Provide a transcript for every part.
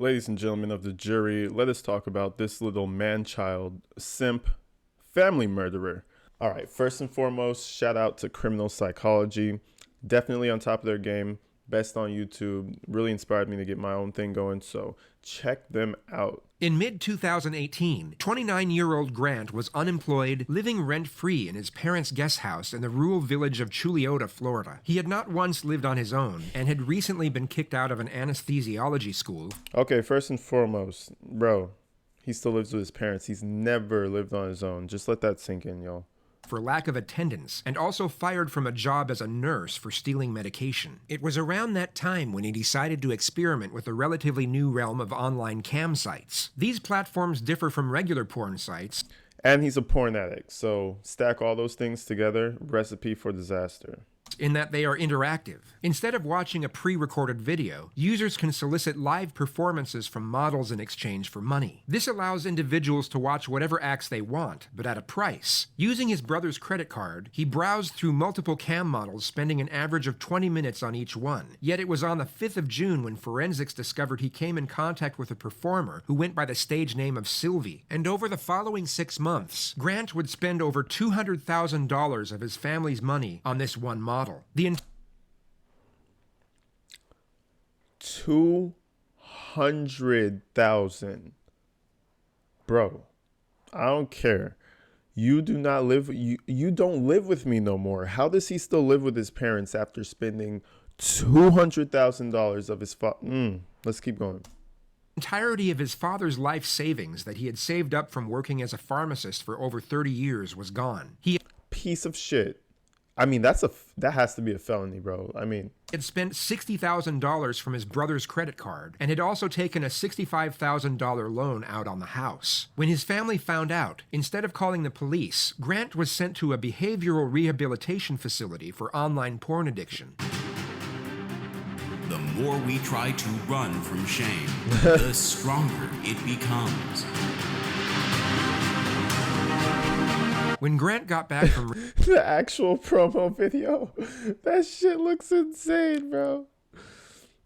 Ladies and gentlemen of the jury, let us talk about this little man-child, simp, family murderer. All right, first and foremost, shout out to Criminal Psychology. Definitely on top of their game. Best on YouTube. Really inspired me to get my own thing going, so check them out. In mid-2018, 29-year-old Grant was unemployed, living rent-free in his parents' guest house in the rural village of Chuliota, Florida. He had not once lived on his own and had recently been kicked out of an anesthesiology school. Okay, first and foremost, bro, he still lives with his parents. He's never lived on his own. Just let that sink in, y'all. For lack of attendance, and also fired from a job as a nurse for stealing medication. It was around that time when he decided to experiment with the relatively new realm of online cam sites. These platforms differ from regular porn sites. And he's a porn addict, so stack all those things together, recipe for disaster. In that they are interactive. Instead of watching a pre-recorded video, users can solicit live performances from models in exchange for money. This allows individuals to watch whatever acts they want, but at a price. Using his brother's credit card, he browsed through multiple cam models, spending an average of 20 minutes on each one. Yet it was on the 5th of June when forensics discovered he came in contact with a performer who went by the stage name of Sylvie. And over the following 6 months, Grant would spend over $200,000 of his family's money on this one model. The 200,000. Bro, I don't care. You do not live you don't live with me no more. How does he still live with his parents after spending $200,000 of his let's keep going. Entirety of his father's life savings that he had saved up from working as a pharmacist for over 30 years was gone. He Piece of shit. I mean, that has to be a felony, bro. I mean, had spent $60,000 from his brother's credit card and had also taken a $65,000 loan out on the house. When his family found out, instead of calling the police, Grant was sent to a behavioral rehabilitation facility for online porn addiction. The more we try to run from shame, the stronger it becomes. When Grant got back from the actual promo video, that shit looks insane, bro.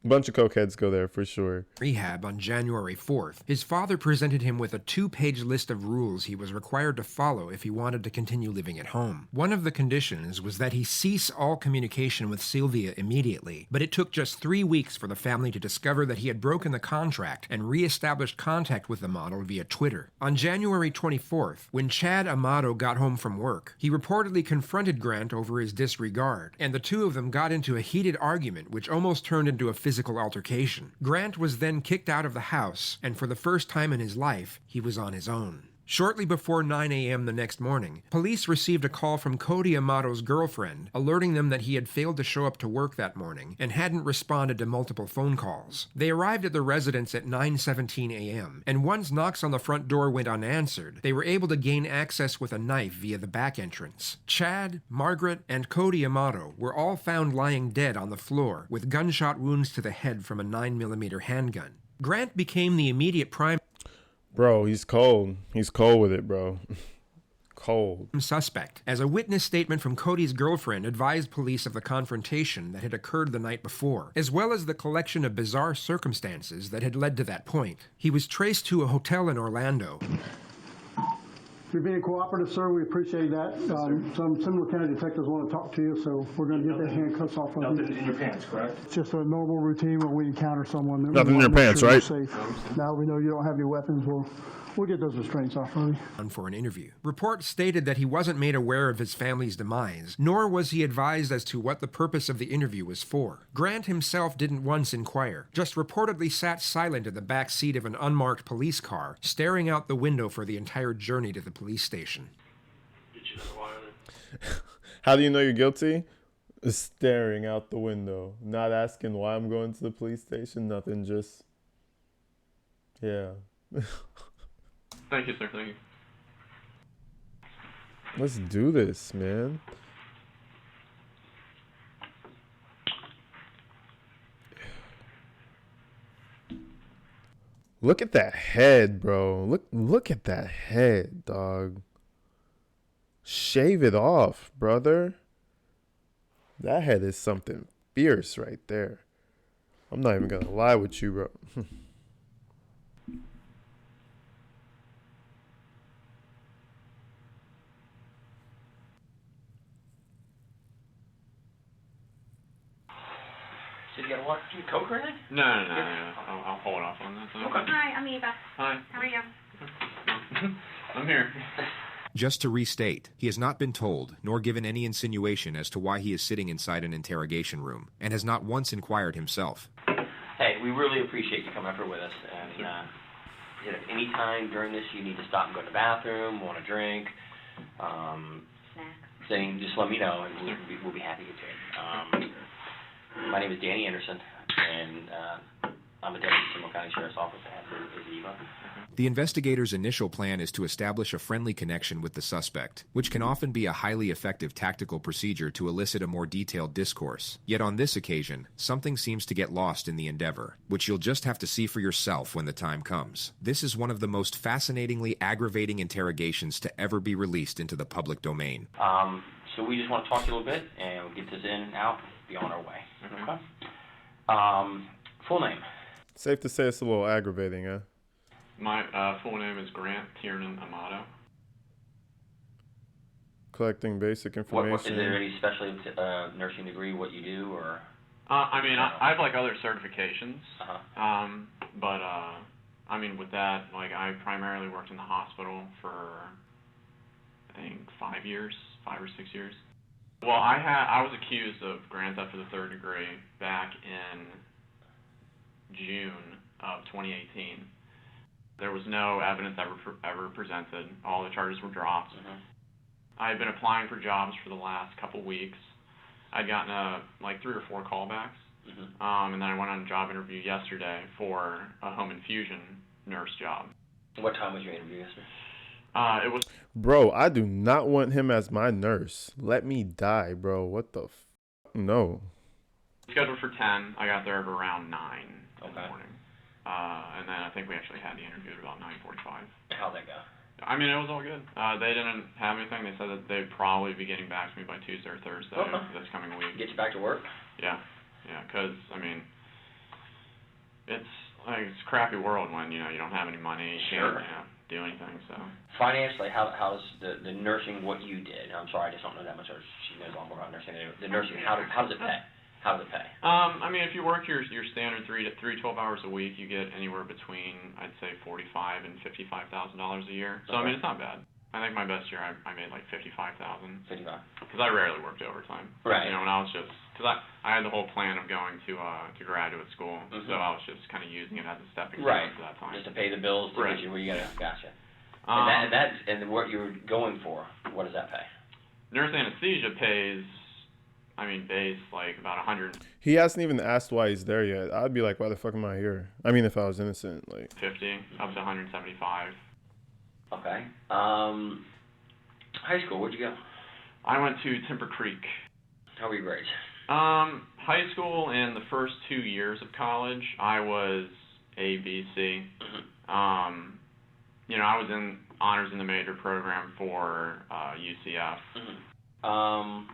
Bunch of cokeheads go there for sure. Rehab on January 4th, his father presented him with a 2-page list of rules he was required to follow if he wanted to continue living at home. One of the conditions was that he cease all communication with Sylvia immediately, but it took just 3 weeks for the family to discover that he had broken the contract and re-established contact with the model via Twitter. On January 24th, when Chad Amato got home from work, he reportedly confronted Grant over his disregard, and the two of them got into a heated argument which almost turned into a physical altercation. Grant was then kicked out of the house, and for the first time in his life, he was on his own. Shortly before 9 a.m. the next morning, police received a call from Cody Amato's girlfriend, alerting them that he had failed to show up to work that morning and hadn't responded to multiple phone calls. They arrived at the residence at 9:17 a.m., and once knocks on the front door went unanswered, they were able to gain access with a knife via the back entrance. Chad, Margaret, and Cody Amato were all found lying dead on the floor with gunshot wounds to the head from a 9mm handgun. Grant became the immediate prime Bro, he's cold. He's cold with it, bro. Cold. Suspect, as a witness statement from Cody's girlfriend advised police of the confrontation that had occurred the night before, as well as the collection of bizarre circumstances that had led to that point. He was traced to a hotel in Orlando. You're being cooperative, sir. We appreciate that. Some Seminole County detectives want to talk to you, so we're going to get the handcuffs off of you. Nothing in your pants, correct? It's just a normal routine when we encounter someone. That Nothing in your pants, right? Safe. Now we know you don't have any weapons. We'll get those restraints off of you. For an interview. Reports stated that he wasn't made aware of his family's demise, nor was he advised as to what the purpose of the interview was for. Grant himself didn't once inquire, just reportedly sat silent in the back seat of an unmarked police car, staring out the window for the entire journey to the police station. How do you know you're guilty? Staring out the window. Not asking why I'm going to the police station. Nothing, just... yeah. Thank you, sir. Thank you. Let's do this, man. Look at that head, bro. Look at that head, dog. Shave it off, brother. That head is something fierce right there. I'm not even gonna lie with you, bro. got water? Do you Coke or anything? No. I'll hold off on that. Okay. Hi, I'm Eva. Hi. How are you? I'm here. Just to restate, he has not been told, nor given any insinuation as to why he is sitting inside an interrogation room, and has not once inquired himself. Hey, we really appreciate you coming up here with us. And if any time during this you need to stop and go to the bathroom, want a drink, Snacks. then just let me know, and we'll be happy to get you. My name is Danny Anderson, and I'm a deputy Seminole County Sheriff's Office, as is Eva. The investigator's initial plan is to establish a friendly connection with the suspect, which can often be a highly effective tactical procedure to elicit a more detailed discourse. Yet on this occasion, something seems to get lost in the endeavor, which you'll just have to see for yourself when the time comes. This is one of the most fascinatingly aggravating interrogations to ever be released into the public domain. So we just want to talk to you a little bit, and we'll get this in and out, be on our way. Okay? Full name? Safe to say it's a little aggravating, huh? My full name is Grant Tiernan Amato. Collecting basic What, information. is there any special nursing degree, what you do, or? I mean, I have like other certifications. Uh-huh. But I mean, with that, like, I primarily worked in the hospital for, I think, 5 or 6 years. Well, I was accused of grand theft of the third degree back in June of 2018. There was no evidence ever presented. All the charges were dropped. Mm-hmm. I had been applying for jobs for the last couple weeks. I'd gotten like 3 or 4 callbacks. Mm-hmm. And then I went on a job interview yesterday for a home infusion nurse job. What time was your interview yesterday? It was... Bro, I do not want him as my nurse. Let me die, bro. What the No. scheduled for 10. I got there at around 9 in the Okay. morning. And then I think we actually had the interview at about 9:45. How'd that go? I mean, it was all good. They didn't have anything. They said that they'd probably be getting back to me by Tuesday or Thursday this coming week. Get you back to work? Yeah, because, I mean, it's like it's a crappy world when, you don't have any money, you Sure. can't do anything, so. Financially, how's the nursing, what you did? I'm sorry, I just don't know that much. She knows a lot more about nursing. The nursing, how does it pay? How does it pay? I mean, if you work your standard 3 12 hours a week, you get anywhere between, I'd say, $45,000 and $55,000 a year. So, I mean, it's not bad. I think my best year, I made like $55,000. 55. Because I rarely worked overtime. Right. When I was just, because I had the whole plan of going to graduate school, Mm-hmm. so I was just kind of using it as a stepping stone Right. to that time. Just to pay the bills to Right. get you where you gotta. Gotcha. Um, And what you were going for, what does that pay? Nurse anesthesia pays, I mean, base like about 150 He hasn't even asked why he's there yet. I'd be like, why the fuck am I here? I mean, if I was innocent, like. up to 175. Okay. High school, where'd you go? I went to Timber Creek. How were your grades? High school and the first 2 years of college, I was A, B, C. Mm-hmm. I was in honors in the major program for UCF. Mm-hmm.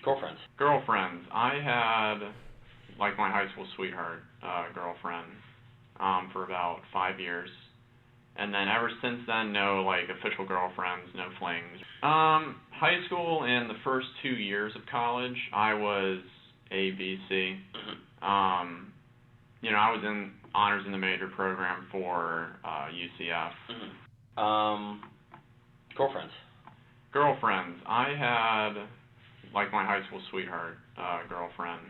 Girlfriends? Girlfriends. I had, like, my high school sweetheart girlfriend for about 5 years. And then ever since then, no, like, official girlfriends, no flings. High school and the first 2 years of college, I was A, B, C. Mm-hmm. I was in honors in the major program for UCF. Mm-hmm. Girlfriends? Girlfriends. I had, like, my high school sweetheart girlfriend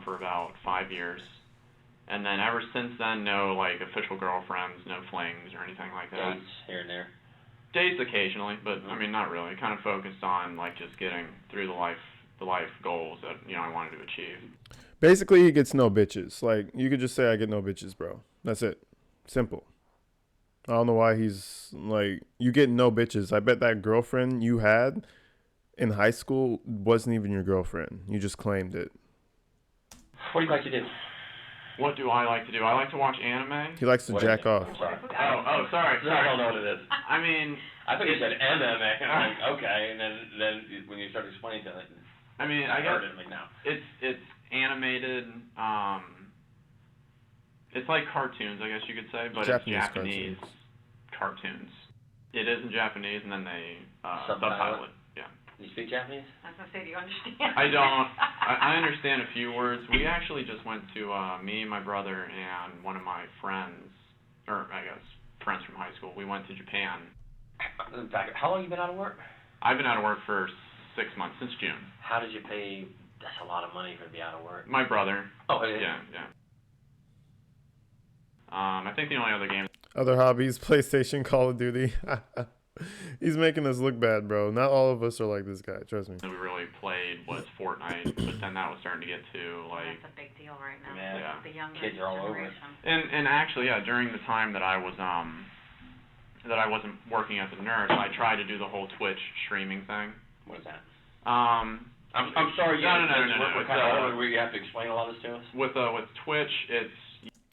for about 5 years. And then ever since then, no, like, official girlfriends, no flings or anything like that. Dates here and there? Dates occasionally, but, I mean, not really. Kind of focused on, like, just getting through the life goals that, I wanted to achieve. Basically, he gets no bitches. Like, you could just say, I get no bitches, bro. That's it. Simple. I don't know why he's, like, you get no bitches. I bet that girlfriend you had in high school wasn't even your girlfriend. You just claimed it. What do you like to do? What do I like to do? I like to watch anime. He likes to What jack is it? off. I'm sorry. Oh, sorry. I don't know what it is. I mean, I thought you said MMA. I'm like, okay, and then when you started explaining to it, I mean, I heard guess it. I'm like, no. it's animated. It's like cartoons, I guess you could say, but Japanese it's Japanese cartoons. It is in Japanese, and then they Subtitle subtitle it. Yeah. Do you speak Japanese? I was going to say, do you understand? I don't. I understand a few words. We actually just went to, me, my brother, and one of my friends, or I guess friends from high school. We went to Japan. In fact, how long have you been out of work? I've been out of work for 6 months, since June. How did you pay? That's a lot of money for to be out of work. My brother. Oh, it is? Yeah. I think the only other game. Other hobbies, PlayStation, Call of Duty. He's making us look bad, bro. Not all of us are like this guy, trust me. That we really played was Fortnite, but then that was starting to get to like. That's a big deal right now. Yeah. The younger Kids are all over it. generation. And actually, yeah, during the time that I was that I wasn't working as a nurse, I tried to do the whole Twitch streaming thing. What is that? I'm sorry. No. We're kind of older where you have to explain a lot of this to us. With Twitch, it's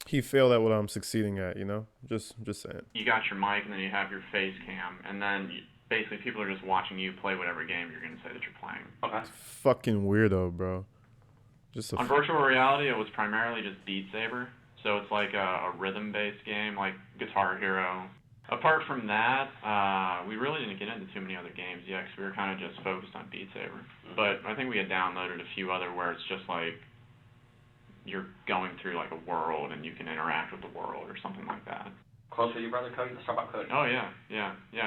He failed at what I'm succeeding at, you know? Just saying. you got your mic and then you have your face cam, and then basically people are just watching you play whatever game you're going to say that you're playing. Okay. Fucking weirdo, bro. Just On virtual reality, it was primarily just Beat Saber, so it's like a rhythm-based game, like Guitar Hero. Apart from that, we really didn't get into too many other games yet, because we were kind of just focused on Beat Saber. But I think we had downloaded a few other where it's just like you're going through like a world and you can interact with the world or something like that. Close with your brother Cody? Let's talk about Cody. Oh yeah.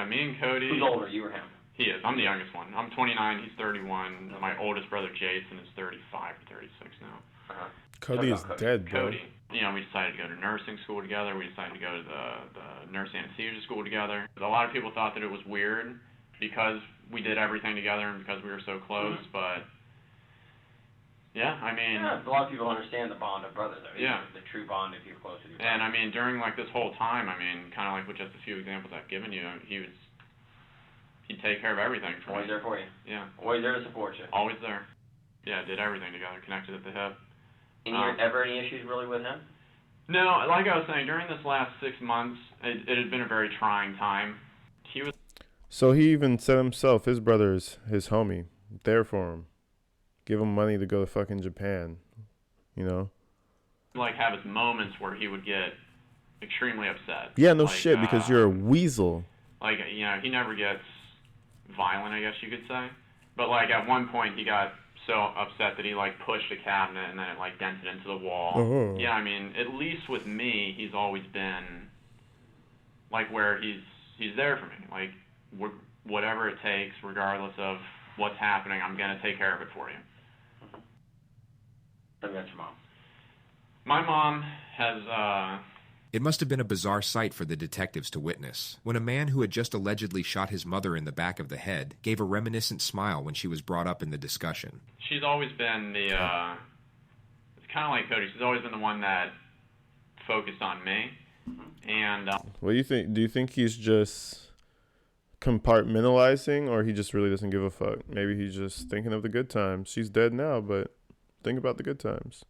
Me and Cody. Who's older, you or him? He is. I'm the youngest one. I'm 29. He's 31. My oldest brother Jason is 35 or 36 now. Uh-huh. Cody is dead, bro. Cody. You know, we decided to go to nursing school together. We decided to go to the nurse anesthesia school together. A lot of people thought that it was weird because we did everything together and because we were so close, but yeah, I mean... Yeah, a lot of people understand the bond of brothers, though. Yeah. The true bond if you're close with your brother. And, I mean, during, like, this whole time, I mean, kind of like with just a few examples I've given you, he'd take care of everything for Always me. there for you. Yeah. Always there to support you. Always there. Yeah, did everything together, connected at the hip. Ever any issues really with him? No, like I was saying, during this last 6 months, it had been a very trying time. He was... So he even said himself, his brother's his homie, there for him. Give him money to go to fucking Japan, you know? Like, have his moments where he would get extremely upset. Yeah, no like, shit, because you're a weasel. Like, you know, he never gets violent, I guess you could say. But, like, at one point, he got so upset that he, like, pushed a cabinet and then it, like, dented into the wall. Oh. Yeah, I mean, at least with me, he's always been, like, where he's there for me. Like, whatever it takes, regardless of what's happening, I'm going to take care of it for you. Tell me about your mom. My mom has, It must have been a bizarre sight for the detectives to witness when a man who had just allegedly shot his mother in the back of the head gave a reminiscent smile when she was brought up in the discussion. she's always been the, it's kind of like Cody, she's always been the one that focused on me. And, What do you think? Do you think he's just compartmentalizing, or he just really doesn't give a fuck? Maybe he's just thinking of the good times. She's dead now, but think about the good times.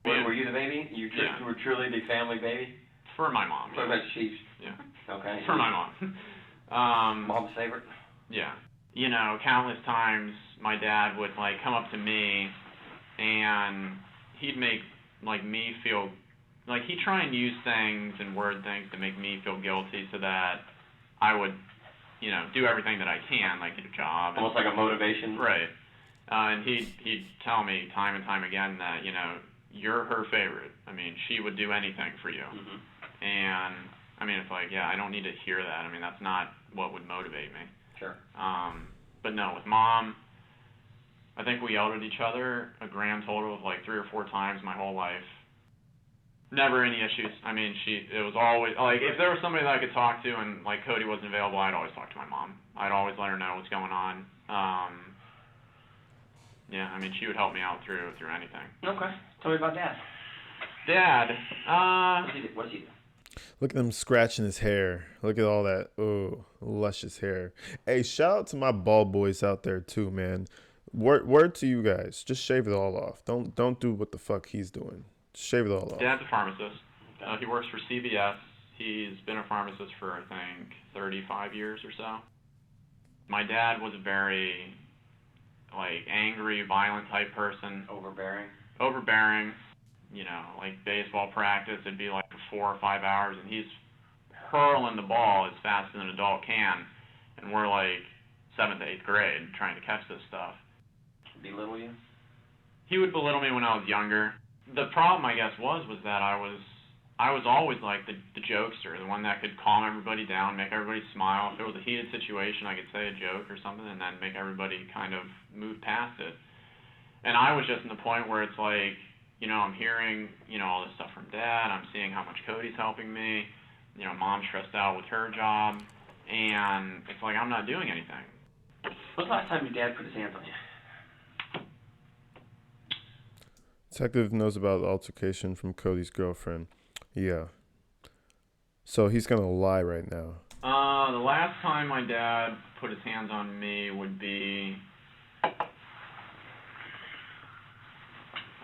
Were you the baby? You Yeah. were truly the family baby? For my mom. What about Chiefs? Yeah. Okay. For my mom. Mom's favorite? Yeah. You know, countless times my dad would, like, come up to me and he'd make, like, me feel, like, he'd try and use things and word things to make me feel guilty so that I would, you know, do everything that I can, like, get a job. Almost like a motivation? Right. And he'd tell me time and time again that, you know, you're her favorite. I mean, she would do anything for you. Mm-hmm. And, I mean, it's like, yeah, I don't need to hear that. I mean, that's not what would motivate me. Sure. But no, with Mom, I think we yelled at each other a grand total of like 3 or 4 times my whole life. Never any issues. I mean, it was always, like, if there was somebody that I could talk to and, like, Cody wasn't available, I'd always talk to my mom. I'd always let her know what's going on. Yeah, I mean, she would help me out through anything. Okay. Tell me about Dad. Dad, What does he do? Look at him scratching his hair. Look at all that, luscious hair. Hey, shout out to my bald boys out there too, man. Word to you guys. Just shave it all off. Don't do what the fuck he's doing. Just shave it all off. Dad's a pharmacist. He works for CVS. He's been a pharmacist for, I think, 35 years or so. My dad was a very, like, angry, violent type person. Overbearing. You know, like baseball practice, it'd be like 4 or 5 hours, and he's hurling the ball as fast as an adult can, and we're like 7th to 8th grade trying to catch this stuff. Belittle you? He would belittle me when I was younger. The problem, I guess, was that I was always like the jokester, the one that could calm everybody down, make everybody smile. If it was a heated situation, I could say a joke or something and then make everybody kind of move past it. And I was just in the point where it's like, you know, I'm hearing, you know, all this stuff from Dad. I'm seeing how much Cody's helping me. You know, Mom's stressed out with her job. And it's like I'm not doing anything. When's the last time your dad put his hands on you? Detective knows about the altercation from Cody's girlfriend. Yeah. So he's going to lie right now. The last time my dad put his hands on me would be,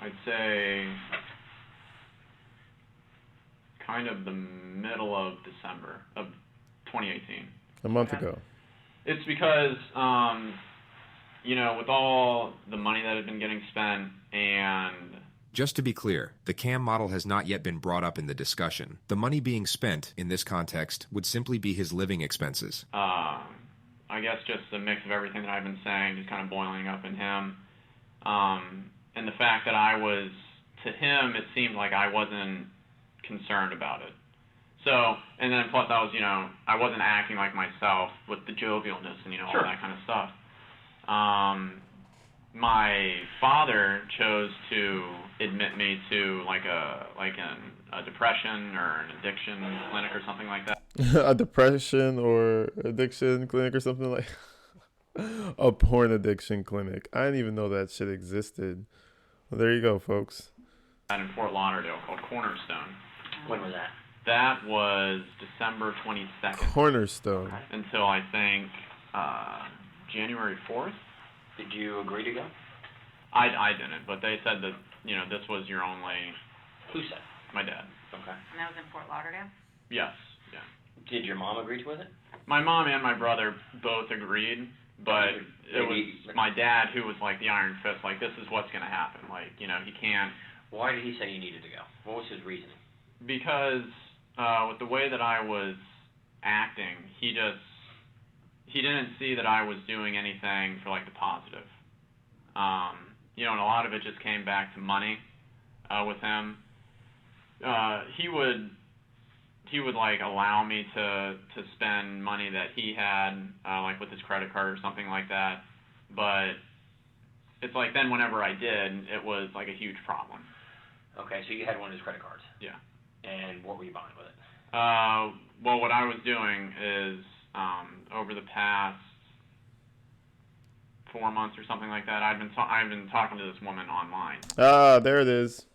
I'd say, kind of the middle of December of 2018. A month ago. It's because, you know, with all the money that had been getting spent and... Just to be clear, the CAM model has not yet been brought up in the discussion. The money being spent, in this context, would simply be his living expenses. I guess just the mix of everything that I've been saying, just kind of boiling up in him. And the fact that I was, to him, it seemed like I wasn't concerned about it. So, and then plus I was, you know, I wasn't acting like myself with the jovialness and, you know, all that kind of stuff. My father chose to admit me to like a depression or an addiction clinic or something like that. A depression or addiction clinic or something like a porn addiction clinic. I didn't even know that shit existed. Well, there you go, folks. In Fort Lauderdale called Cornerstone. When was that? That was December 22nd. Cornerstone. Okay. Until I think January 4th. Did you agree to go? I didn't, but they said that, you know, this was your only... Who said? My dad. Okay. And that was in Fort Lauderdale? Yes, yeah. Did your mom agree with it? My mom and my brother both agreed, but it was my dad who was like the iron fist, like, this is what's going to happen. Like, you know, he can't... Why did he say you needed to go? What was his reasoning? Because with the way that I was acting, he didn't see that I was doing anything for, like, the positive. You know, and a lot of it just came back to money with him. He would like allow me to spend money that he had, like with his credit card or something like that. But it's like then whenever I did, it was like a huge problem. Okay, so you had one of his credit cards. Yeah. And what were you buying with it? Well, what I was doing is over the past 4 months or something like that, I've been talking to this woman online. Ah, there it is.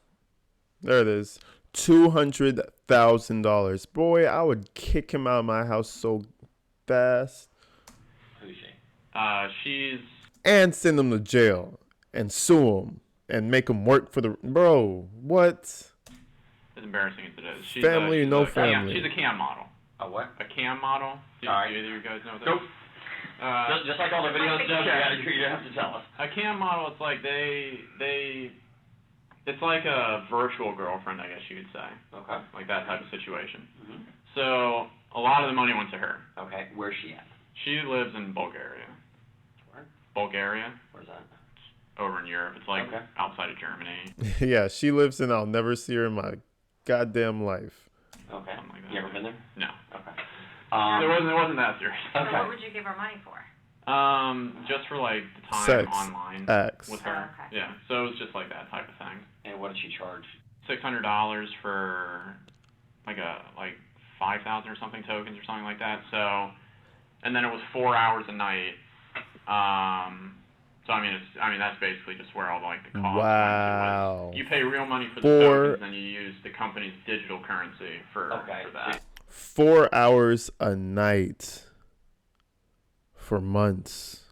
There it is. $200,000. Boy, I would kick him out of my house so fast. Who's she? She's... And send him to jail. And sue him. And make him work for the... Bro, what? As embarrassing as it is. She's family, no family. She's a CAM model. A what? A CAM model. Do All right. either of you guys know what that Nope. is? Just like all the videos, you have to tell us. A CAM model, it's like it's like a virtual girlfriend, I guess you could say. Okay. Like that type of situation. Mm-hmm. So a lot of the money went to her. Okay. Where's she at? She lives in Bulgaria. Where? Bulgaria, Where's that? over in Europe. It's like Okay. outside of Germany. Yeah, she lives in... I'll never see her in my goddamn life. Okay. Something like that. You ever been there? No. Okay. It wasn't that serious. So Okay. what would you give her money for? Just for like the time Sex. online X. with her. Oh, okay. Yeah. So it was just like that type of thing. And what did she charge? $600 for like 5,000 or something tokens or something like that. So, and then it was 4 hours a night. So I mean, that's basically just where all like the cost. Wow. You pay real money for the tokens, and you use the company's digital currency for that. 4 hours a night for months.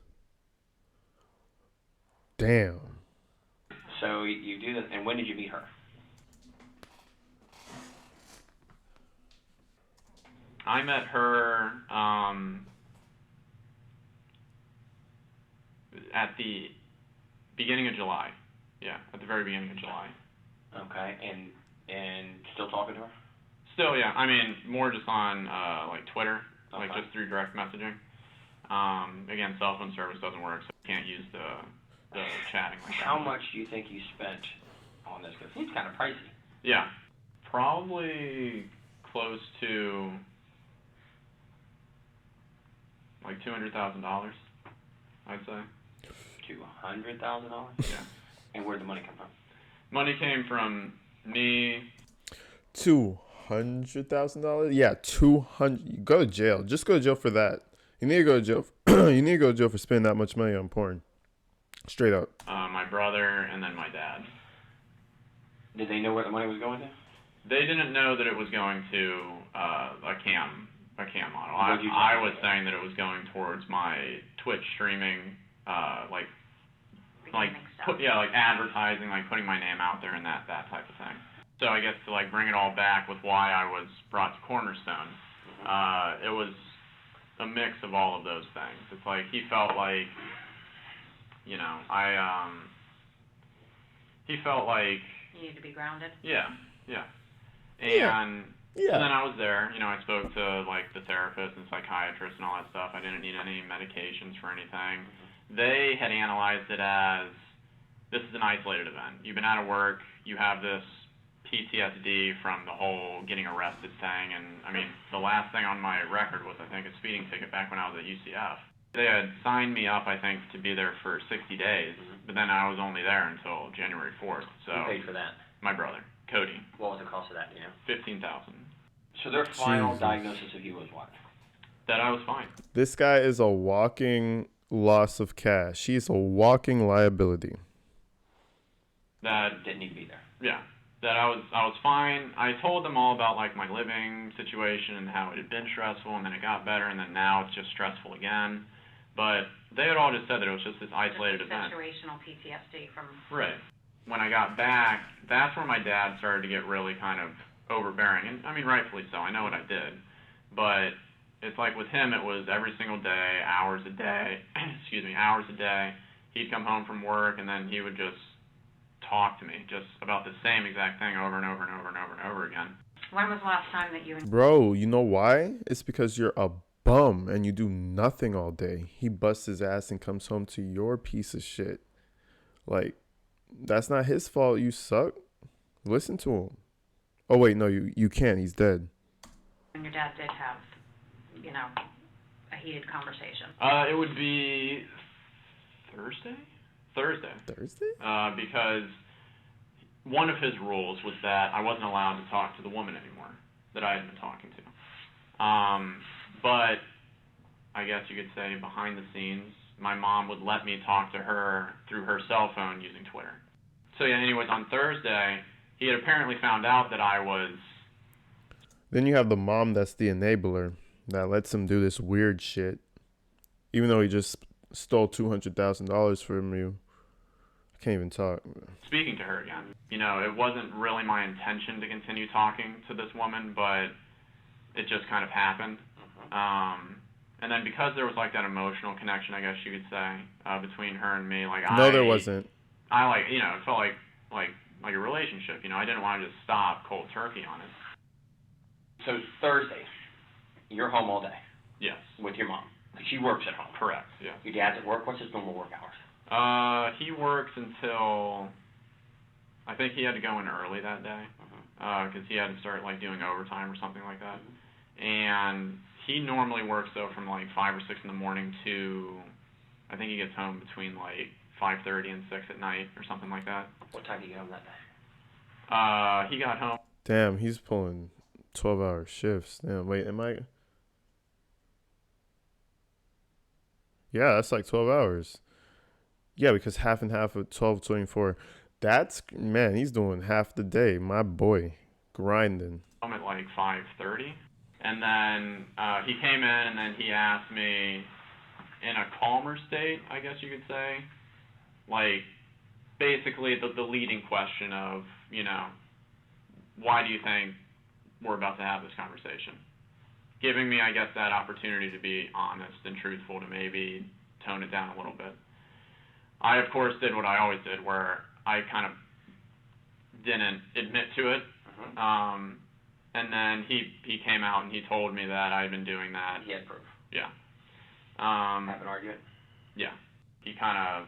Damn. So you do that, and when did you meet her? I met her at the beginning of July. Yeah, at the very beginning of July. Okay, and still talking to her? Still, yeah. I mean, more just on like Twitter, like Okay. just through direct messaging. Again, cell phone service doesn't work, so you can't use the chatting like that. How much do you think you spent on this? Because it seems kind of pricey. Yeah, probably close to like $200,000, I'd say. $200,000? Yeah. And where'd the money come from? Money came from me. $200,000? Yeah, 200. You go to jail. Just go to jail for that. You need to go to jail. You need to go to jail for spending that much money on porn. Straight up. My brother, and then my dad. Did they know where the money was going to? They didn't know that it was going to a cam model. What did you I think? was saying that it was going towards my Twitch streaming, like Beginning stuff. like advertising, like putting my name out there and that type of thing. So I guess to like bring it all back with why I was brought to Cornerstone, it was a mix of all of those things. It's like he felt like, you know, he felt like, You need to be grounded. yeah. Yeah. And Yeah. then I was there, you know, I spoke to like the therapist and psychiatrist and all that stuff. I didn't need any medications for anything. They had analyzed it as, this is an isolated event. You've been out of work, you have this PTSD from the whole getting arrested thing, and I mean, the last thing on my record was, I think, a speeding ticket back when I was at UCF. They had signed me up, I think, to be there for 60 days, but then I was only there until January 4th, so. Who paid for that? My brother, Cody. What was the cost of that, do you know? $15,000. So their final Jesus. diagnosis of you was what? That I was fine. This guy is a walking loss of cash. He's a walking liability. That, Didn't need to be there. yeah, that I was fine. I told them all about like my living situation and how it had been stressful, and then it got better, and then now it's just stressful again. But they had all just said that it was just this isolated Just event. situational PTSD from. Right. When I got back, that's where my dad started to get really kind of overbearing, and I mean rightfully so. I know what I did, but it's like with him, it was every single day, hours a day. Hours a day. He'd come home from work, and then he would just talk to me just about the same exact thing over and over and over and over and over again. When was the last time that you? Bro, you know why? It's because you're a bum and you do nothing all day. He busts his ass and comes home to your piece of shit. Like, that's not his fault. You suck. Listen to him. Oh, wait, no, you can't. He's dead. When your dad did have, you know, a heated conversation. It would be Thursday? Thursday? Because one of his rules was that I wasn't allowed to talk to the woman anymore that I had been talking to. But I guess you could say behind the scenes, my mom would let me talk to her through her cell phone using Twitter. So yeah, anyways, on Thursday, he had apparently found out that I was... Then you have the mom that's the enabler that lets him do this weird shit. Even though he just stole $200,000 from you. I can't even talk. speaking to her again. You know, it wasn't really my intention to continue talking to this woman, but it just kind of happened. And then because there was like that emotional connection, I guess you could say, between her and me, like No, there wasn't. I like, you know, it felt like a relationship. You know, I didn't want to just stop cold turkey on it. So Thursday, you're home all day Yes. with your mom. She works at home. Correct. Yes. Your dad's at work. What's his normal work hours? He works until, I think he had to go in early that day, because he had to start like doing overtime or something like that. And he normally works though from like 5 or 6 in the morning to, I think he gets home between like 5:30 and 6 at night or something like that. What time do you get home that day? He got home. Damn, he's pulling 12-hour shifts. Damn, wait, am I? Yeah, that's like 12 hours. Yeah, because half and half of 12, 24. That's, man, he's doing half the day. My boy, grinding. Home at like 5:30, and then he came in and then he asked me in a calmer state, I guess you could say, like basically the leading question of, you know, why do you think we're about to have this conversation? Giving me, I guess, that opportunity to be honest and truthful, to maybe tone it down a little bit. I, of course, did what I always did, where I kind of didn't admit to it. And then he came out and he told me that I had been doing that. He had proof. Yeah. Have an argument? Yeah. He kind of,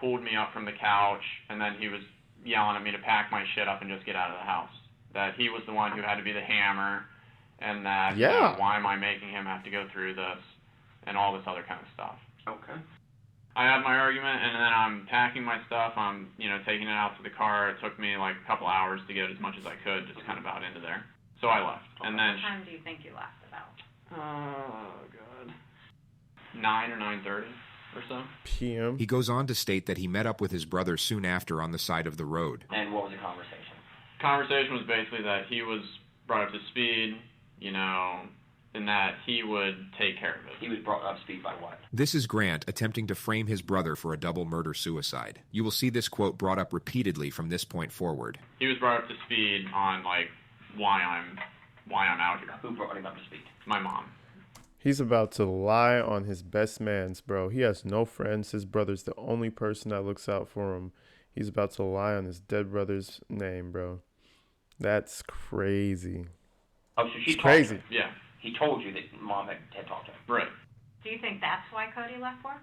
pulled me up from the couch, and then he was yelling at me to pack my shit up and just get out of the house. That he was the one who had to be the hammer, and that, why am I making him have to go through this, and all this other kind of stuff. Okay. I had my argument, and then I'm packing my stuff. I'm, taking it out to the car. It took me like a couple hours to get as much as I could, just kind of about into there. So I left. And then. What time do you think you left about? Oh, God. 9 or 9:30 or so. PM. He goes on to state that he met up with his brother soon after on the side of the road. And what was the conversation? Conversation was basically that he was brought up to speed, and that he would take care of it. He was brought up to speed by what? This is Grant attempting to frame his brother for a double murder-suicide. You will see this quote brought up repeatedly from this point forward. He was brought up to speed on, why I'm out here. Who brought him up to speed? My mom. He's about to lie on his best man's, bro. He has no friends. His brother's the only person that looks out for him. He's about to lie on his dead brother's name, bro. That's crazy. Oh, so she's crazy. Yeah. He told you that Mom had talked to him. Right. Do you think that's why Cody left work?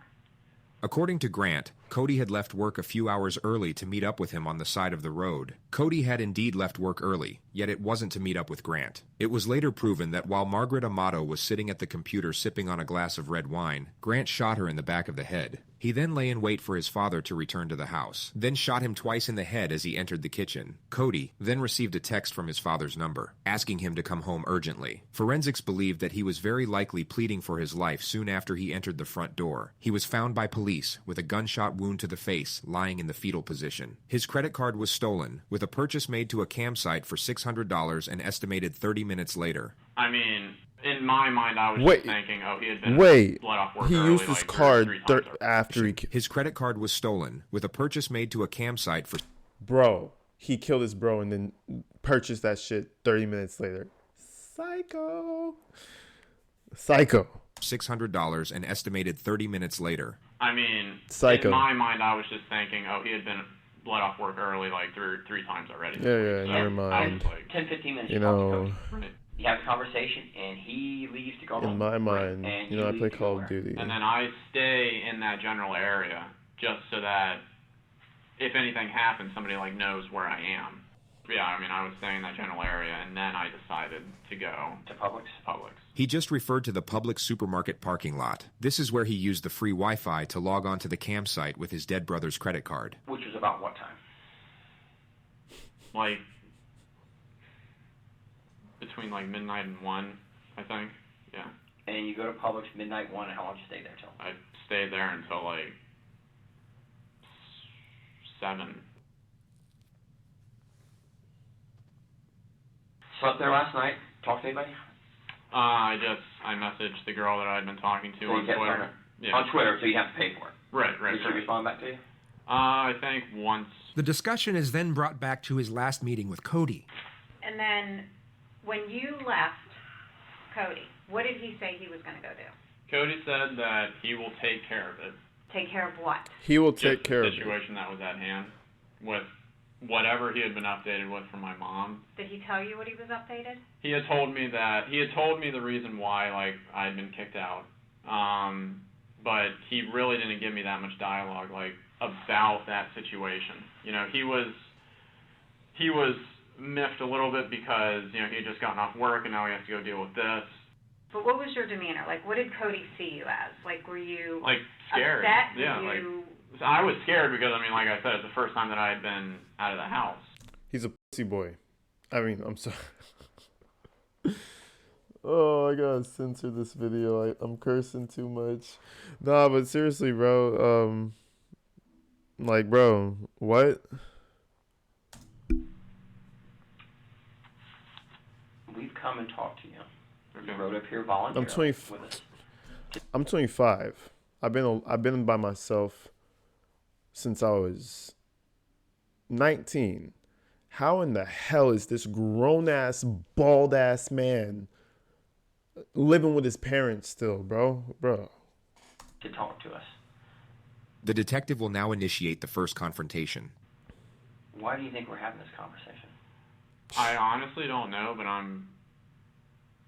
According to Grant, Cody had left work a few hours early to meet up with him on the side of the road. Cody had indeed left work early, yet it wasn't to meet up with Grant. It was later proven that while Margaret Amato was sitting at the computer sipping on a glass of red wine, Grant shot her in the back of the head. He then lay in wait for his father to return to the house, then shot him twice in the head as he entered the kitchen. Cody then received a text from his father's number, asking him to come home urgently. Forensics believed that he was very likely pleading for his life soon after he entered the front door. He was found by police with a gunshot wound to the face, lying in the fetal position. His credit card was stolen, with a purchase made to a campsite for $600 and estimated 30 minutes later. I mean, in my mind, I was just thinking, he had been let off work he early, used his card after he... His credit card was stolen, with a purchase made to a campsite for... Bro, he killed his bro and then purchased that shit 30 minutes later. Psycho. $600 and estimated 30 minutes later. I mean, Psycho. In my mind, I was just thinking, he had been let off work early three times already. Yeah, in your mind. 10, 15 minutes. You know... Right. You have a conversation, and he leaves to go home. In my mind, and I play Call of Duty. And then I stay in that general area just so that if anything happens, somebody knows where I am. Yeah, I mean, I was staying in that general area, and then I decided to go to Publix. He just referred to the Publix supermarket parking lot. This is where he used the free Wi-Fi to log on to the campsite with his dead brother's credit card. Which was about what time? Between midnight and 1, I think. Yeah. And you go to Publix midnight 1, and how long did you stay there till? I stayed there until 7. Slept there last night? Talked to anybody? I messaged the girl that I'd been talking to on Twitter. Yeah. On Twitter, so you have to pay for it. Right. Did she respond back to you? I think once. The discussion is then brought back to his last meeting with Cody. And then, when you left Cody, what did he say he was going to go do? Cody said that he will take care of it. Take care of what? He will take care of the situation that was at hand with whatever he had been updated with from my mom. Did he tell you what he was updated? He had told me the reason why I'd been kicked out. But he really didn't give me that much dialogue about that situation. He was miffed a little bit because he had just gotten off work and now he has to go deal with this. But what was your demeanor? What did Cody see you as? Were you scared? Upset? Yeah, I was scared because like I said, it's the first time that I had been out of the house. He's a pussy boy. I mean, I'm sorry. Oh, I gotta censor this video. I'm cursing too much. Nah, but seriously, bro. Bro, what? We've come and talked to you. You rode up here voluntarily. I'm 25. I've been by myself since I was 19. How in the hell is this grown-ass, bald-ass man living with his parents still, bro? To talk to us. The detective will now initiate the first confrontation. Why do you think we're having this conversation? I honestly don't know, but I'm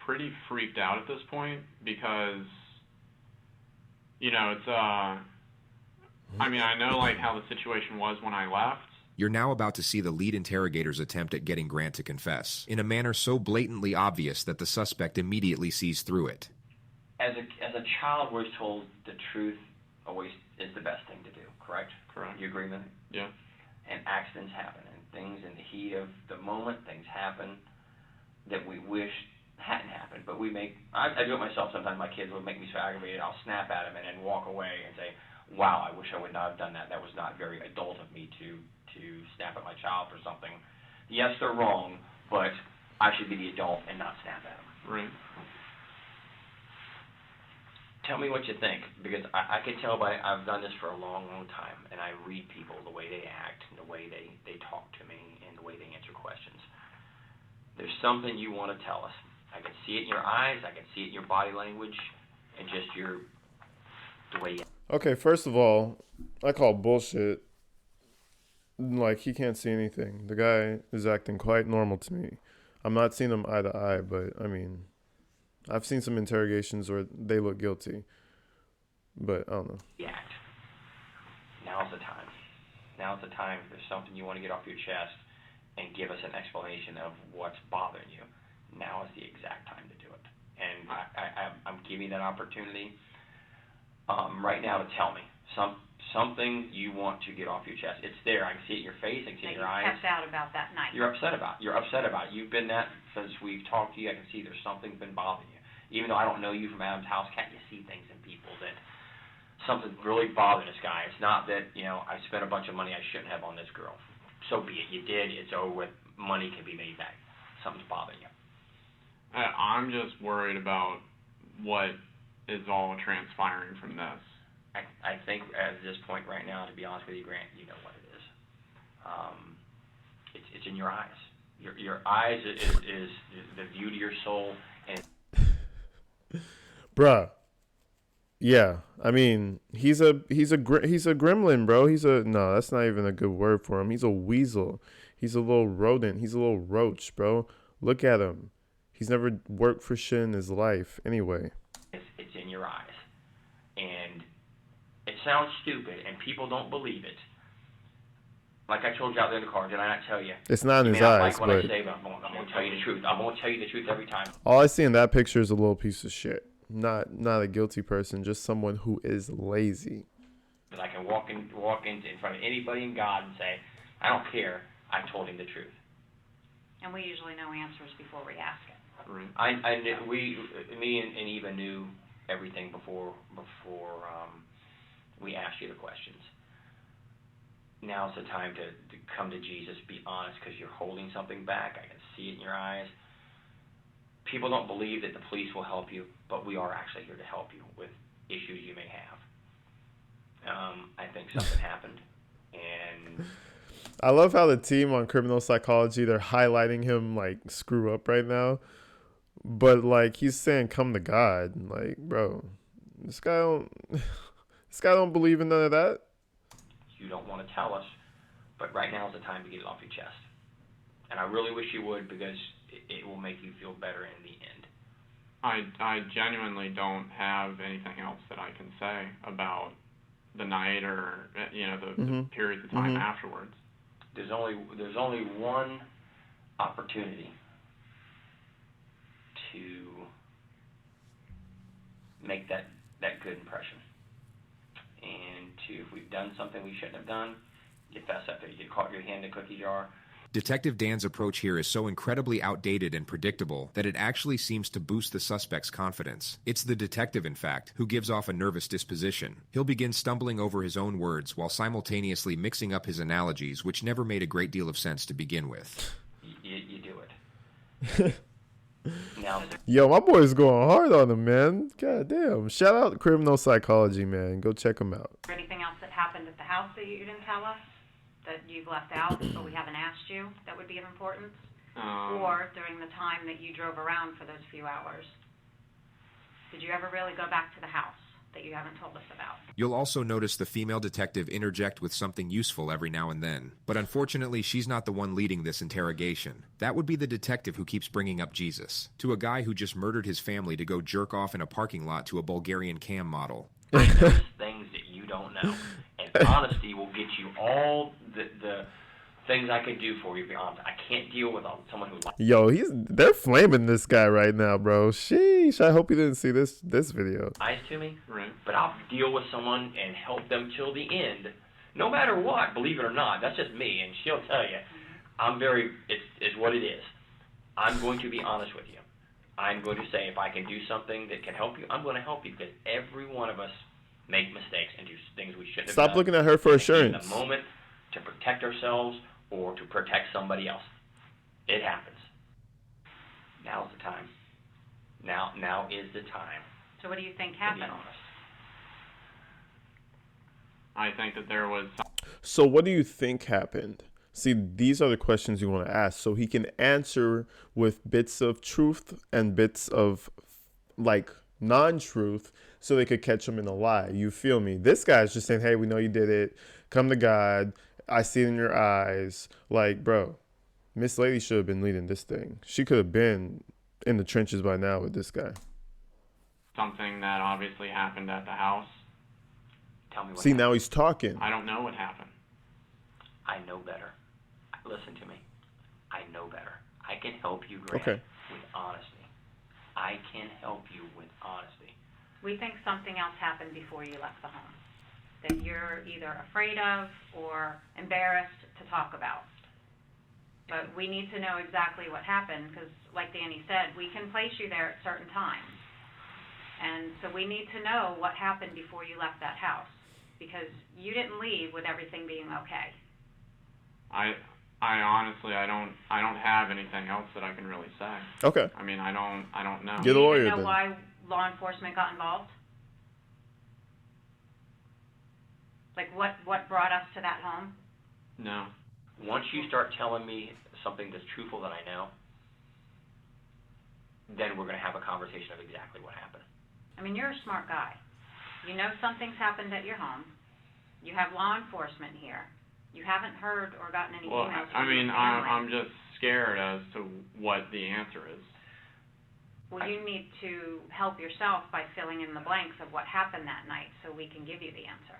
pretty freaked out at this point because, it's, I mean, I know, like, how the situation was when I left. You're now about to see the lead interrogator's attempt at getting Grant to confess, in a manner so blatantly obvious that the suspect immediately sees through it. As a child, we're told the truth always is the best thing to do, correct? Correct. You agree with me? Yeah. And accidents happen, and things in the heat of the moment, things happen that we wish hadn't happened. But I do it myself sometimes. My kids will make me so aggravated, I'll snap at them and then walk away and say, wow, I wish I would not have done that. That was not very adult of me to snap at my child for something. Yes, they're wrong, but I should be the adult and not snap at them. Right. Tell me what you think, because I can tell I've done this for a long, long time, and I read people, the way they act, and the way they talk to me, and the way they answer questions. There's something you want to tell us. I can see it in your eyes, I can see it in your body language, and just the way you... Okay, first of all, I call bullshit. Like, he can't see anything. The guy is acting quite normal to me. I'm not seeing him eye to eye, but, I mean, I've seen some interrogations where they look guilty. But, I don't know. React. Now's the time. Now's the time. If there's something you want to get off your chest and give us an explanation of what's bothering you, now is the exact time to do it. And I'm giving you that opportunity right now to tell me something you want to get off your chest. It's there. I can see it in your face. I can see it in your eyes. Kept out about that night. You're upset about it. You've been that since we've talked to you. I can see there's something been bothering you. Even though I don't know you from Adam's house, can't you see things in people that something's really bothering this guy? It's not that, I spent a bunch of money I shouldn't have on this girl. So be it. You did. It's over with. Money can be made back. Something's bothering you. I'm just worried about what is all transpiring from this. I think at this point right now, to be honest with you, Grant, you know what it is. It's in your eyes. Your eyes is the view to your soul. And Bruh. Yeah, I mean, he's a gremlin, bro. No, that's not even a good word for him. He's a weasel. He's a little rodent. He's a little roach, bro. Look at him. He's never worked for shit in his life anyway. It's in your eyes. And it sounds stupid, and people don't believe it. Like I told you out there in the car, did I not tell you? It's not in his eyes, like what I say, but I'm going to tell you the truth. I'm going to tell you the truth every time. All I see in that picture is a little piece of shit. Not a guilty person, just someone who is lazy. And I can walk in front of anybody in God and say, I don't care. I told him the truth. And we usually know answers before we ask it. Right. Me and Eva knew everything before we asked you the questions. Now's the time to come to Jesus, be honest, because you're holding something back. I can see it in your eyes. People don't believe that the police will help you, but we are actually here to help you with issues you may have. I think something happened, and I love how the team on criminal psychology, they're highlighting him like screw up right now, but like he's saying come to God. Like, bro, this guy don't believe in none of that. You don't want to tell us, but right now is the time to get it off your chest. And I really wish you would, because it will make you feel better in the end. I genuinely don't have anything else that I can say about the night or the periods of time afterwards. There's only one opportunity to make that good impression. And if we've done something we shouldn't have done, you fess up there. You caught your hand in a cookie jar. Detective Dan's approach here is so incredibly outdated and predictable that it actually seems to boost the suspect's confidence. It's the detective, in fact, who gives off a nervous disposition. He'll begin stumbling over his own words while simultaneously mixing up his analogies, which never made a great deal of sense to begin with. You do it. Now, Yo, my boy's going hard on him, man. God damn. Shout out to Criminal Psychology, man. Go check him out. Is there anything else that happened at the house that you didn't tell us, that you've left out, but we haven't asked you, that would be of importance? Or during the time that you drove around for those few hours? Did you ever really go back to the house? that you haven't told us about. You'll also notice the female detective interject with something useful every now and then. But unfortunately, she's not the one leading this interrogation. That would be the detective who keeps bringing up Jesus, to a guy who just murdered his family to go jerk off in a parking lot to a Bulgarian cam model. Those things that you don't know. And honesty will get you all the things I could do for you, to be honest. I can't deal with someone who... Yo, they're flaming this guy right now, bro. Sheesh, I hope you didn't see this video. Lies to me, Right. but I'll deal with someone and help them till the end, no matter what, believe it or not. That's just me, and she'll tell you. It's what it is. I'm going to be honest with you. I'm going to say if I can do something that can help you, I'm going to help you, because every one of us make mistakes and do things we shouldn't have done. Stop looking at her for assurance. In the moment to protect ourselves or to protect somebody else. It happens. Now's the time. Now is the time So what do you think to be happened? honest. I think that there was So what do you think happened? See, these are the questions you want to ask, so he can answer with bits of truth and bits of, like, non-truth, so they could catch him in a lie. You feel me? This guy's just saying, hey, we know you did it. Come to God. I see it in your eyes. Like, bro, Miss Lady should have been leading this thing. She could have been in the trenches by now with this guy. something that obviously happened at the house. Tell me what See, happened. now he's talking. I don't know what happened. I know better. Listen to me. I know better. I can help you, Grant, Okay. with honesty. I can help you with honesty. We think something else happened before you left the home that you're either afraid of or embarrassed to talk about. But we need to know exactly what happened because, like Danny said, we can place you there at certain times. And so we need to know what happened before you left that house because you didn't leave with everything being okay. I honestly, I don't have anything else that I can really say. Okay. I mean, I don't know. Get a Do you lawyer even know then. why law enforcement got involved? Like what brought us to that home? No. Once you start telling me something that's truthful that I know, then we're going to have a conversation of exactly what happened. I mean, you're a smart guy. You know something's happened at your home. You have law enforcement here. You haven't heard or gotten any Well, emails I from mean, your family. I'm just scared as to what the answer is. Well, you need to help yourself by filling in the blanks of what happened that night so we can give you the answer.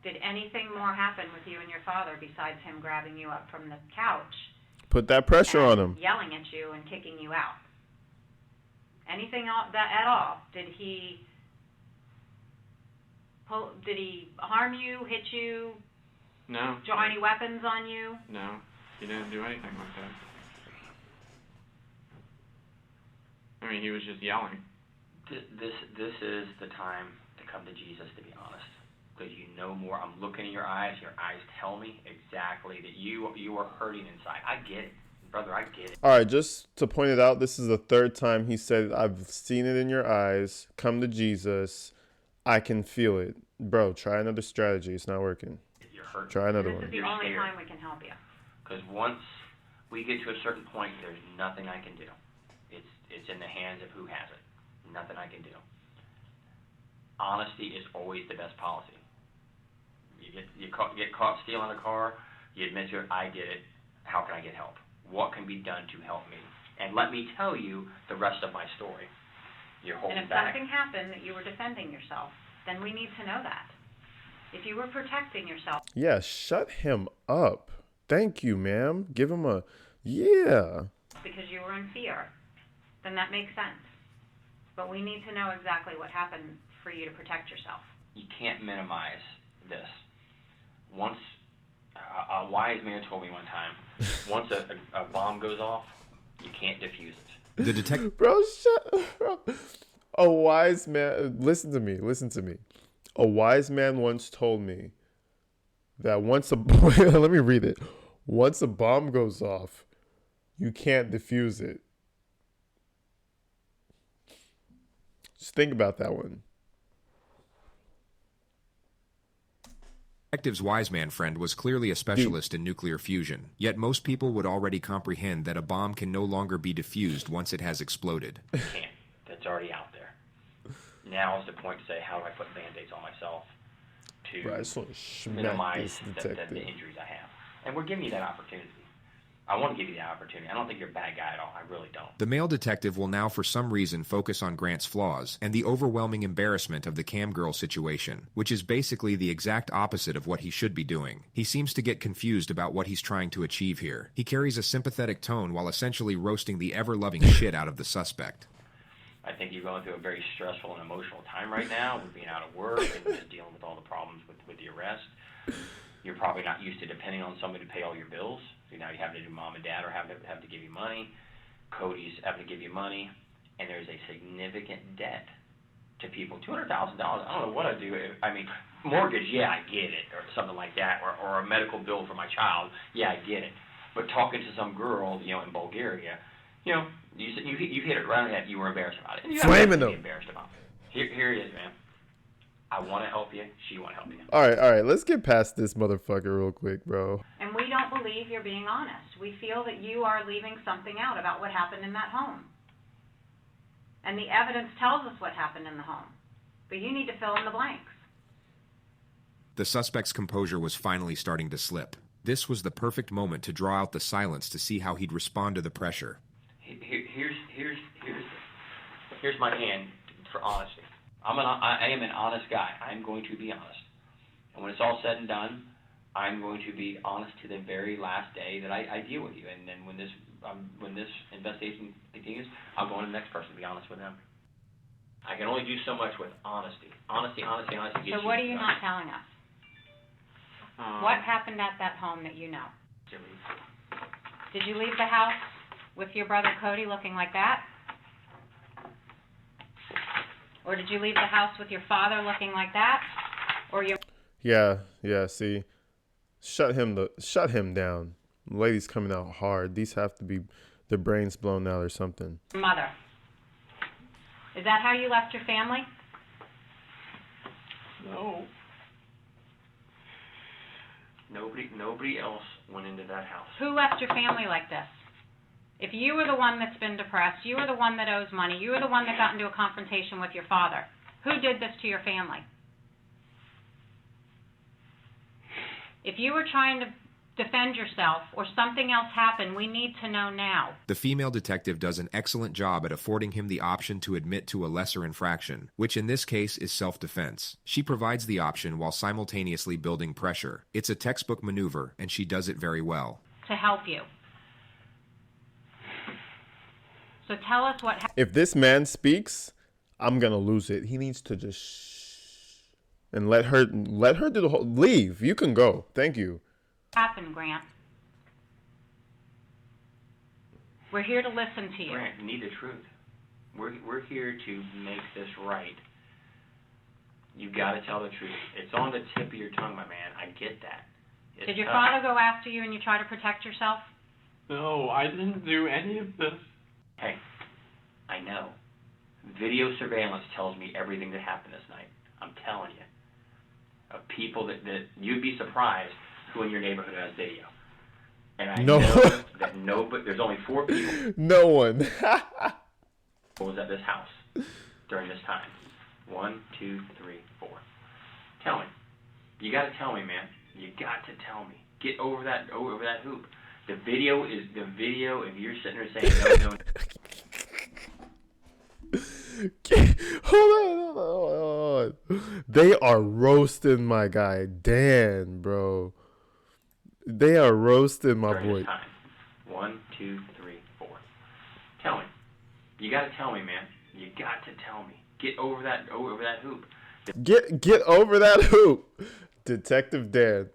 Did anything more happen with you and your father besides him grabbing you up from the couch Put that pressure on him. yelling at you and kicking you out? Anything at all? Did he harm you, hit you, No. draw any weapons on you? No. He didn't do anything like that. I mean, he was just yelling. This is the time to come to Jesus, to be honest, because you know more. I'm looking in your eyes. Your eyes tell me exactly that you are hurting inside. I get it, brother. I get it. All right, just to point it out, this is the third time he said, I've seen it in your eyes. Come to Jesus. I can feel it. Bro, try another strategy. It's not working. You're hurting. Try another This one. is the You're only scared. time we can help you. Because once we get to a certain point, there's nothing I can do. It's in the hands of who has it. Nothing I can do. Honesty is always the best policy. You get caught stealing a car, you admit to it, I did it. How can I get help? What can be done to help me? And let me tell you the rest of my story. You're And holding if back. something happened that you were defending yourself, then we need to know that. If you were protecting yourself, Yeah, shut him up. Thank you, ma'am. Give him a, yeah. because you were in fear, then that makes sense. But we need to know exactly what happened for you to protect yourself. You can't minimize this. Once a wise man told me one time, once a bomb goes off, you can't defuse it. The detective Bro, bro. A wise man, listen to me. A wise man once told me that once a, let me read it. Once a bomb goes off, you can't defuse it. Just think about that one. detective's wise man friend was clearly a specialist in nuclear fusion, yet most people would already comprehend that a bomb can no longer be defused once it has exploded. You can't. It's already out there. Now is the point to say, how do I put Band-Aids on myself to Bro, I just want to smack minimize this detective. the injuries I have? And we're giving you that opportunity. I want to give you that opportunity. I don't think you're a bad guy at all. I really don't. The male detective will now for some reason focus on Grant's flaws and the overwhelming embarrassment of the cam girl situation, which is basically the exact opposite of what he should be doing. He seems to get confused about what he's trying to achieve here. He carries a sympathetic tone while essentially roasting the ever-loving shit out of the suspect. I think you're going through a very stressful and emotional time right now with being out of work and just dealing with all the problems with the arrest. You're probably not used to depending on somebody to pay all your bills. So now you have to do mom and dad or have to give you money. Cody's having to give you money. And there's a significant debt to people. $200,000, I don't know what I'd do. I mean, mortgage, yeah, I get it, or something like that, or a medical bill for my child, yeah, I get it. But talking to some girl, in Bulgaria, you hit it right on the head. You were embarrassed about it. And you have Flaming to them. be embarrassed about it. Here it is, man. I want to help you. She want to help you. All right. Let's get past this motherfucker real quick, bro. And we don't believe you're being honest. We feel that you are leaving something out about what happened in that home. And the evidence tells us what happened in the home. But you need to fill in the blanks. The suspect's composure was finally starting to slip. This was the perfect moment to draw out the silence to see how he'd respond to the pressure. Here's my hand for honesty. I am an honest guy. I'm going to be honest. And when it's all said and done, I'm going to be honest to the very last day that I deal with you. And then when this investigation continues, I'll go on to the next person to be honest with them. I can only do so much with honesty. Honesty. So what are you not telling us? What happened at that home that you know? Did you leave the house with your brother Cody looking like that? Or did you leave the house with your father looking like that? Or your... Yeah, see. Shut him down. Lady's coming out hard. These have to be their brains blown out or something. mother? Is that how you left your family? No. Nobody else went into that house. Who left your family like this? If you were the one that's been depressed, you were the one that owes money, you were the one that got into a confrontation with your father, who did this to your family? If you were trying to defend yourself or something else happened, we need to know now. The female detective does an excellent job at affording him the option to admit to a lesser infraction, which in this case is self-defense. She provides the option while simultaneously building pressure. It's a textbook maneuver, and she does it very well. To help you. So tell us what happened. If this man speaks, I'm gonna lose it. He needs to just shh and let her do the whole. Leave. You can go. Thank you. Happened, Grant. We're here to listen to you. Grant, you need the truth. We're here to make this right. You got to tell the truth. It's on the tip of your tongue, my man. I get that. Did your father go after you and you try to protect yourself? No, I didn't do any of this. Hey, I know. Video surveillance tells me everything that happened this night. I'm telling you. Of people that you'd be surprised who in your neighborhood has video. And I know that there's only 4 people. No one. Who was at this house during this time. 1, 2, 3, 4. Tell me. You got to tell me, man. You got to tell me. Get over that hoop. The video if you're sitting there saying no. Hold on. They are roasting my guy Dan, bro. They are roasting my during boy. This time. 1, 2, 3, 4. Tell me. You got to tell me, man. You got to tell me. Get over that hoop. Get over that hoop. Detective Dan.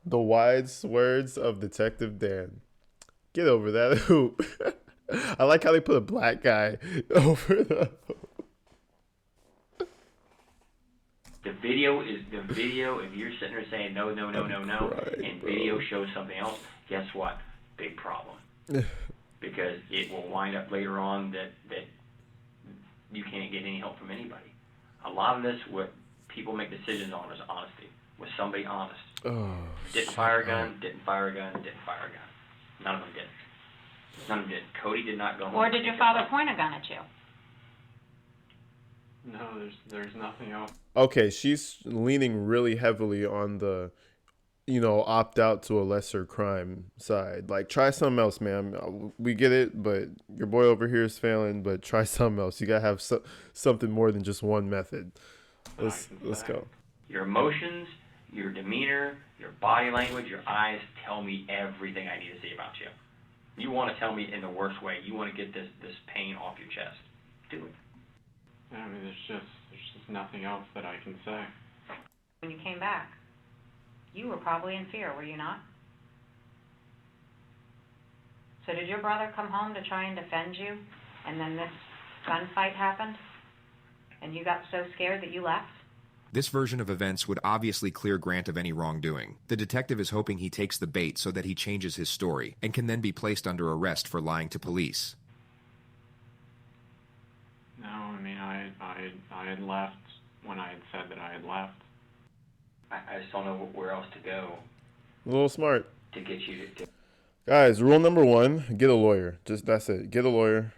The wise words of Detective Dan. Get over that hoop. I like how they put a black guy over the hoop. The video if you're sitting there saying no, and video shows something else, guess what? Big problem. Because it will wind up later on that you can't get any help from anybody. A lot of this, what people make decisions on is honesty. Was somebody honest? Oh, didn't fire a gun. None of them did. Cody did not go home. Or did your father point a gun at you? No, there's nothing else. Okay, she's leaning really heavily on the, opt out to a lesser crime side. Like, try something else, man. We get it, but your boy over here is failing. But try something else. You gotta have something more than just one method. Let's go. Your emotions, your demeanor, your body language, your eyes tell me everything I need to see about you. You want to tell me in the worst way. You want to get this pain off your chest. Do it. I mean, there's just nothing else that I can say. When you came back, you were probably in fear, were you not? So did your brother come home to try and defend you, and then this gunfight happened, and you got so scared that you left? This version of events would obviously clear Grant of any wrongdoing. The detective is hoping he takes the bait so that he changes his story and can then be placed under arrest for lying to police. No, I mean, I had left when I had said that I had left. I just don't know where else to go A little smart. to get you to Guys, rule number 1, get a lawyer. Just that's it. Get a lawyer.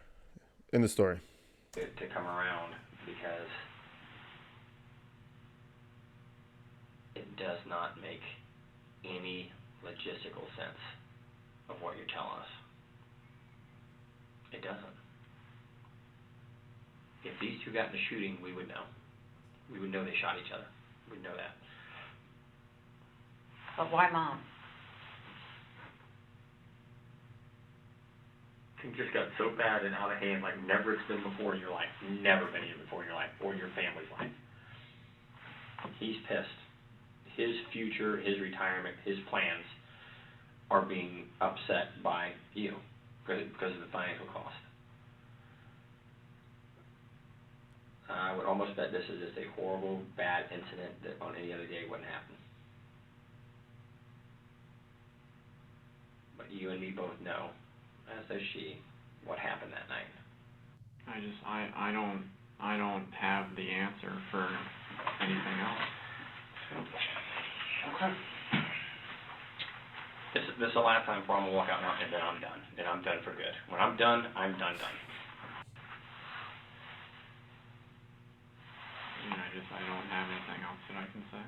In the story. to come around, because it does not make any logistical sense of what you're telling us. It doesn't. If these two got in a shooting, we would know. We would know they shot each other. We'd know that. But why Mom? Things just got so bad and out of hand, like never it's been before in your life. Never been here before in your life, or your family's life. He's pissed. His future, his retirement, his plans are being upset by you because of the financial cost. I would almost bet this is just a horrible, bad incident that on any other day wouldn't happen. But you and me both know, as does she, what happened that night. I don't have the answer for anything else. Okay. This is the last time before I'm gonna walk out now, and then I'm done. Then I'm done for good. When I'm done, I'm done. I don't have anything else that I can say.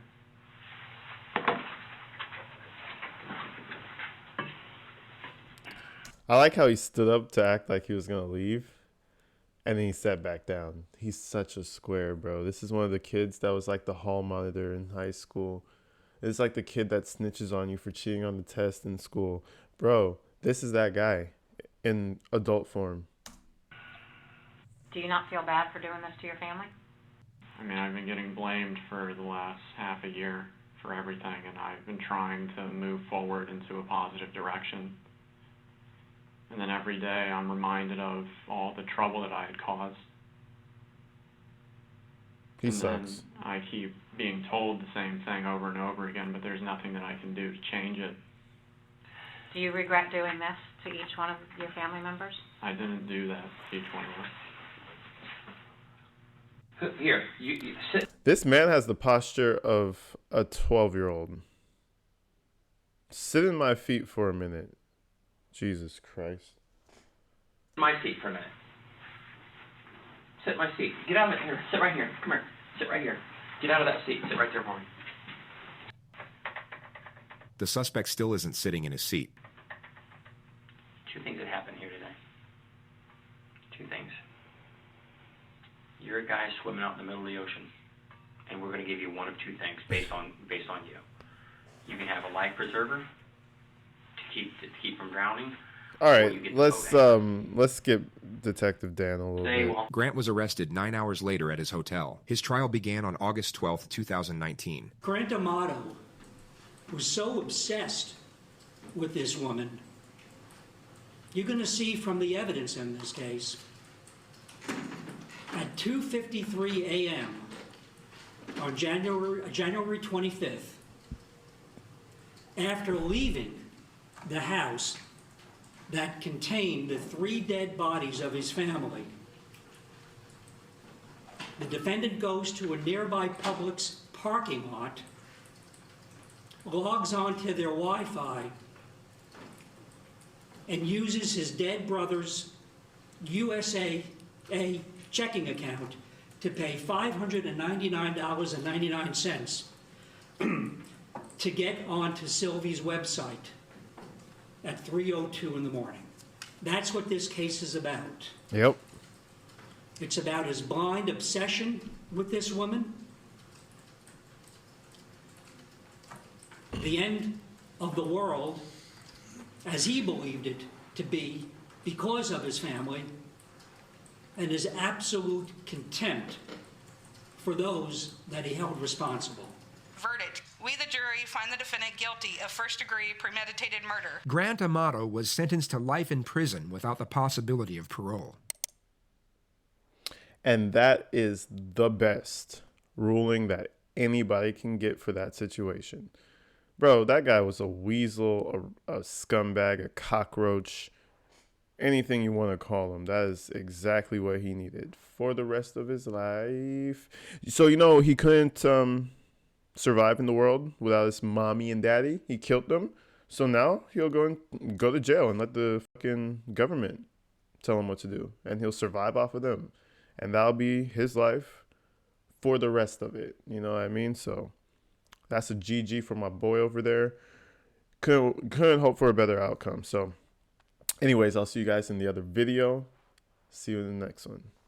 I like how he stood up to act like he was gonna leave, and then he sat back down. He's such a square, bro. This is one of the kids that was like the hall monitor in high school. It's like the kid that snitches on you for cheating on the test in school. Bro, this is that guy in adult form. Do you not feel bad for doing this to your family? I mean, I've been getting blamed for the last half a year for everything, and I've been trying to move forward into a positive direction. And then every day I'm reminded of all the trouble that I had caused. He and sucks. Then I keep being told the same thing over and over again, but there's nothing that I can do to change it. Do you regret doing this to each one of your family members? I didn't do that to each one of them. Here, you sit. This man has the posture of a 12-year-old. Sit in my feet for a minute. Jesus Christ. In my seat for a minute. Sit in my seat. Get out of it. Here. Sit right here. Come here. Sit right here. Get out of that seat. Sit right there for me. The suspect still isn't sitting in his seat. Two things that happened here today. Two things. You're a guy swimming out in the middle of the ocean, and we're going to give you one of two things based on you. You can have a life preserver to keep from drowning. All right, let's skip Detective Dan a little bit. Grant was arrested 9 hours later at his hotel. His trial began on August 12th, 2019. Grant Amato was so obsessed with this woman. You're going to see from the evidence in this case, at 2:53 a.m. on January 25th, after leaving the house that contained the 3 dead bodies of his family, the defendant goes to a nearby Publix parking lot, logs onto their Wi-Fi, and uses his dead brother's USA checking account to pay $599.99 to get onto Sylvie's website at 3:02 in the morning. That's what this case is about. Yep. It's about his blind obsession with this woman, the end of the world as he believed it to be because of his family, and his absolute contempt for those that he held responsible. Verdict. We, the jury, find the defendant guilty of first-degree premeditated murder. Grant Amato was sentenced to life in prison without the possibility of parole. And that is the best ruling that anybody can get for that situation. Bro, that guy was a weasel, a scumbag, a cockroach, anything you want to call him. That is exactly what he needed for the rest of his life. So, he couldn't survive in the world without his mommy and daddy. He killed them. So now he'll go to jail and let the fucking government tell him what to do. And he'll survive off of them. And that'll be his life for the rest of it. You know what I mean? So that's a GG for my boy over there. Couldn't hope for a better outcome. So anyways, I'll see you guys in the other video. See you in the next one.